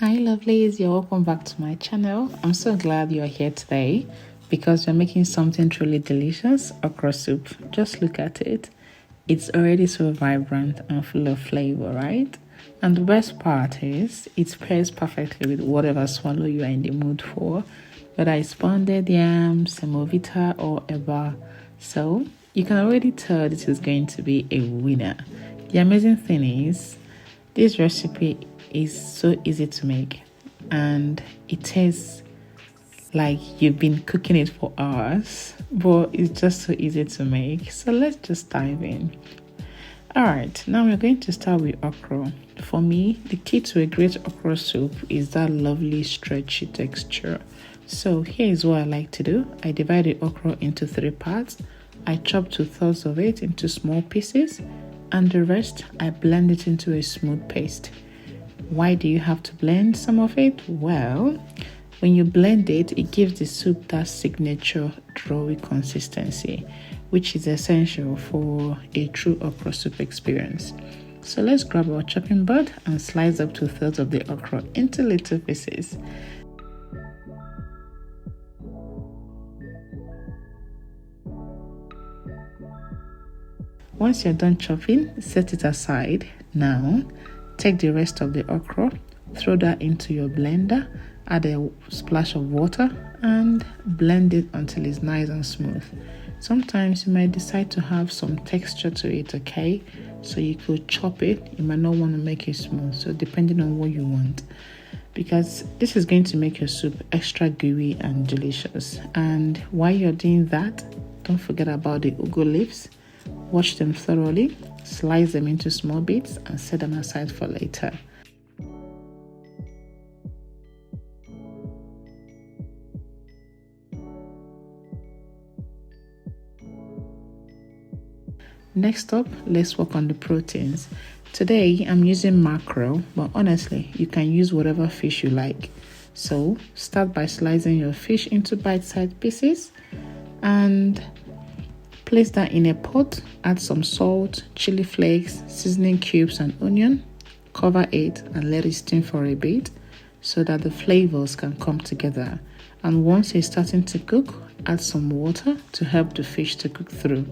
Hi lovelies, you're welcome back to my channel. I'm so glad you're here today because we're making something truly delicious, okra soup. Just look at it. It's already so vibrant and full of flavor, right? And the best part is it pairs perfectly with whatever swallow you are in the mood for, whether it's pounded yam, semovita or eba. So you can already tell this is going to be a winner. The amazing thing is this recipe is so easy to make and it tastes like you've been cooking it for hours, but it's just so easy to make. So let's just dive in. All right, now we're going to start with okra. For me, the key to a great okra soup is that lovely stretchy texture. So here is what I like to do. I divide the okra into 3 parts. I chop 2/3 of it into small pieces, and the rest I blend it into a smooth paste. Why do you have to blend some of it? Well, when you blend it, it gives the soup that signature drawy consistency, which is essential for a true okra soup experience. So let's grab our chopping board and slice up 2/3 of the okra into little pieces. Once you're done chopping, set it aside. Now, take the rest of the okra, throw that into your blender, add a splash of water, and blend it until it's nice and smooth. Sometimes you might decide to have some texture to it, okay? So you could chop it. You might not want to make it smooth, so depending on what you want. Because this is going to make your soup extra gooey and delicious. And while you're doing that, don't forget about the ugu leaves. Wash them thoroughly, slice them into small bits, and set them aside for later. Next up, let's work on the proteins. Today, I'm using mackerel, but honestly, you can use whatever fish you like. So, start by slicing your fish into bite-sized pieces and place that in a pot. Add some salt, chili flakes, seasoning cubes, and onion. Cover it and let it steam for a bit so that the flavors can come together. And once it's starting to cook, add some water to help the fish to cook through.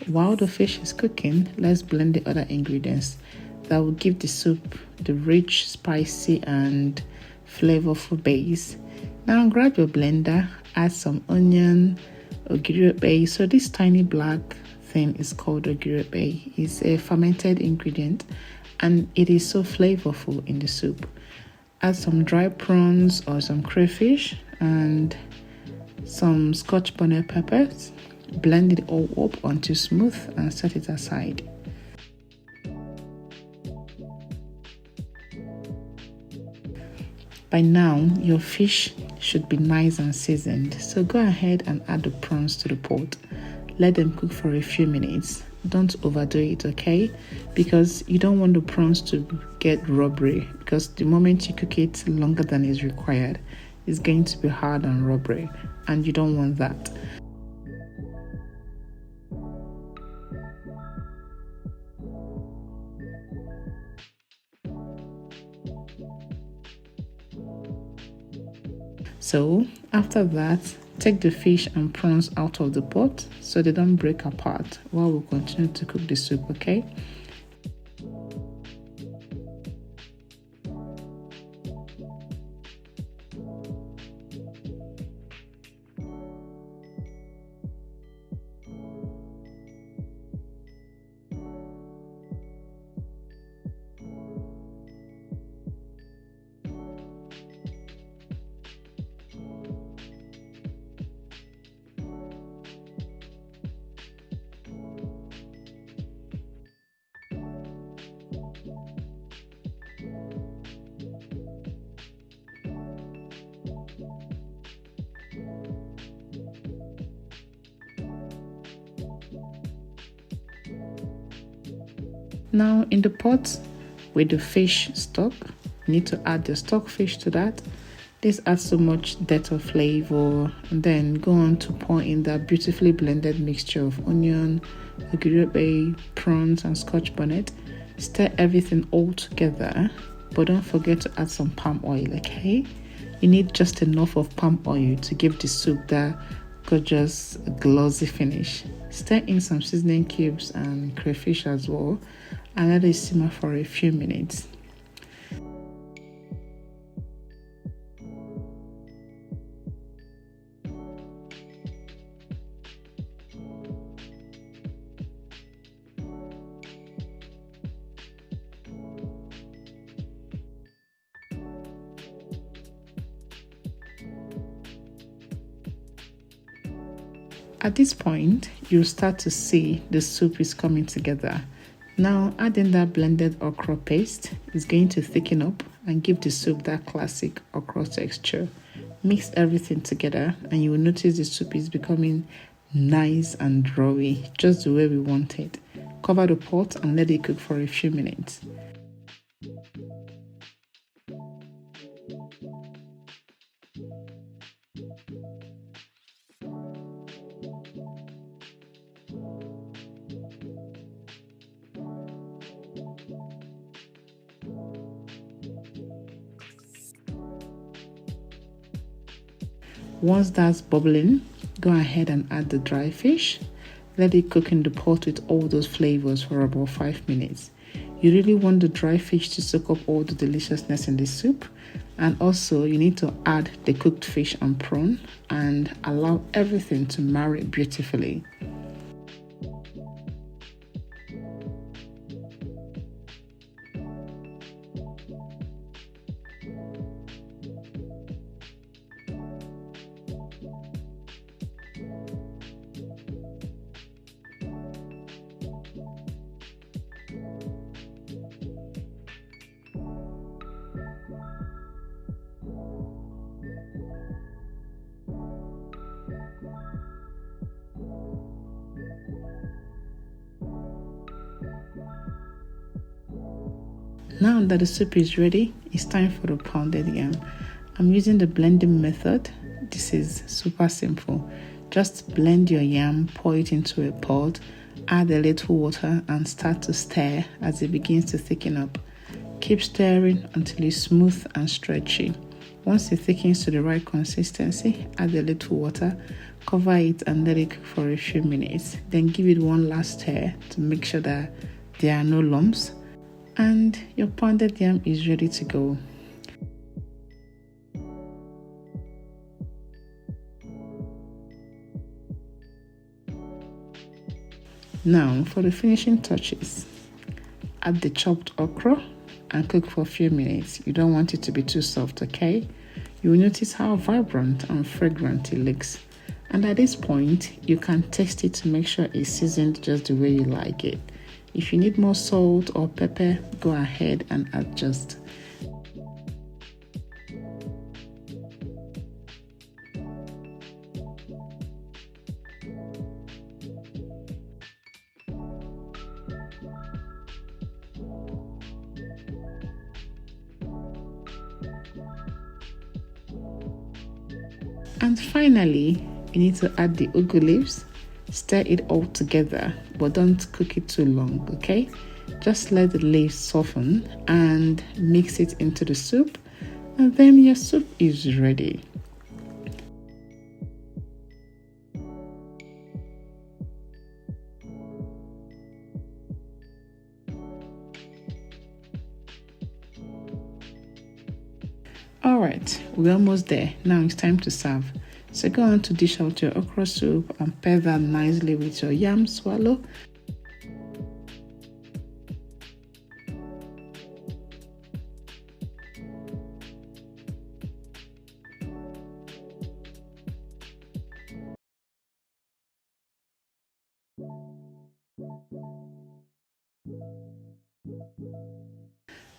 While the fish is cooking, let's blend the other ingredients that will give the soup the rich, spicy, and flavorful base. Now grab your blender, add some onion, Ogiri Okpei. So this tiny black thing is called Ogiri Okpei. It's a fermented ingredient and it is so flavorful in the soup. Add some dry prawns or some crayfish and some Scotch bonnet peppers. Blend it all up until smooth and set it aside. By now, your fish should be nice and seasoned, so go ahead and add the prawns to the pot. Let them cook for a few minutes Don't overdo it, okay? Because you don't want the prawns to get rubbery, because the moment you cook it longer than is required, it's going to be hard and rubbery, and you don't want that. So after that, take the fish and prawns out of the pot so they don't break apart while we continue to cook the soup, okay? Now in the pot with the fish stock, you need to add the stockfish to that. This adds so much depth of flavor, and then go on to pour in that beautifully blended mixture of onion, Ogiri Okpei, prawns and Scotch bonnet. Stir everything all together, but don't forget to add some palm oil, okay? You need just enough of palm oil to give the soup that gorgeous glossy finish. Stir in some seasoning cubes and crayfish as well, and let it simmer for a few minutes. At this point, you'll start to see the soup is coming together. Now, adding that blended okra paste is going to thicken up and give the soup that classic okra texture. Mix everything together and you will notice the soup is becoming nice and drawy, just the way we want it. Cover the pot and let it cook for a few minutes. Once that's bubbling, go ahead and add the dry fish. Let it cook in the pot with all those flavors for about 5 minutes. You really want the dry fish to soak up all the deliciousness in the soup. And also you need to add the cooked fish and prawn and allow everything to marry beautifully. Now that the soup is ready, it's time for the pounded yam. I'm using the blending method. This is super simple. Just blend your yam, pour it into a pot, add a little water and start to stir as it begins to thicken up. Keep stirring until it's smooth and stretchy. Once it thickens to the right consistency, add a little water, cover it and let it cook for a few minutes. Then give it one last stir to make sure that there are no lumps. And your pounded yam is ready to go. Now for the finishing touches, add the chopped okra and cook for a few minutes. You don't want it to be too soft, okay? You will notice how vibrant and fragrant it looks. And at this point, you can taste it to make sure it's seasoned just the way you like it. If you need more salt or pepper, go ahead and adjust. And finally, you need to add the ugu leaves. Stir it all together, but don't cook it too long, okay? Just let the leaves soften and mix it into the soup, and then your soup is ready. Alright, we're almost there. Now it's time to serve. So go on to dish out your okra soup and pair that nicely with your yam swallow.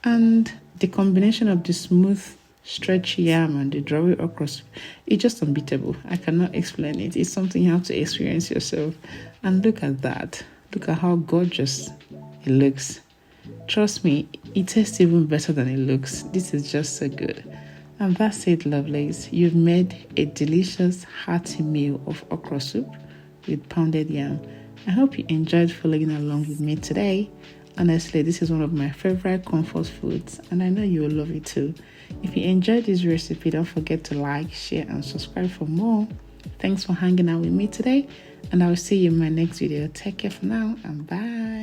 And the combination of the smooth, stretchy yam and the drawy okra soup is just unbeatable. I cannot explain it. It's something you have to experience yourself. And look at that. Look at how gorgeous it looks. Trust me, it tastes even better than it looks. This is just so good. And that's it, lovelies. You've made a delicious, hearty meal of okra soup with pounded yam. I hope you enjoyed following along with me today. Honestly, this is one of my favorite comfort foods, and I know you will love it too. If you enjoyed this recipe, don't forget to like, share, and subscribe for more. Thanks for hanging out with me today, and I will see you in my next video. Take care for now, and bye.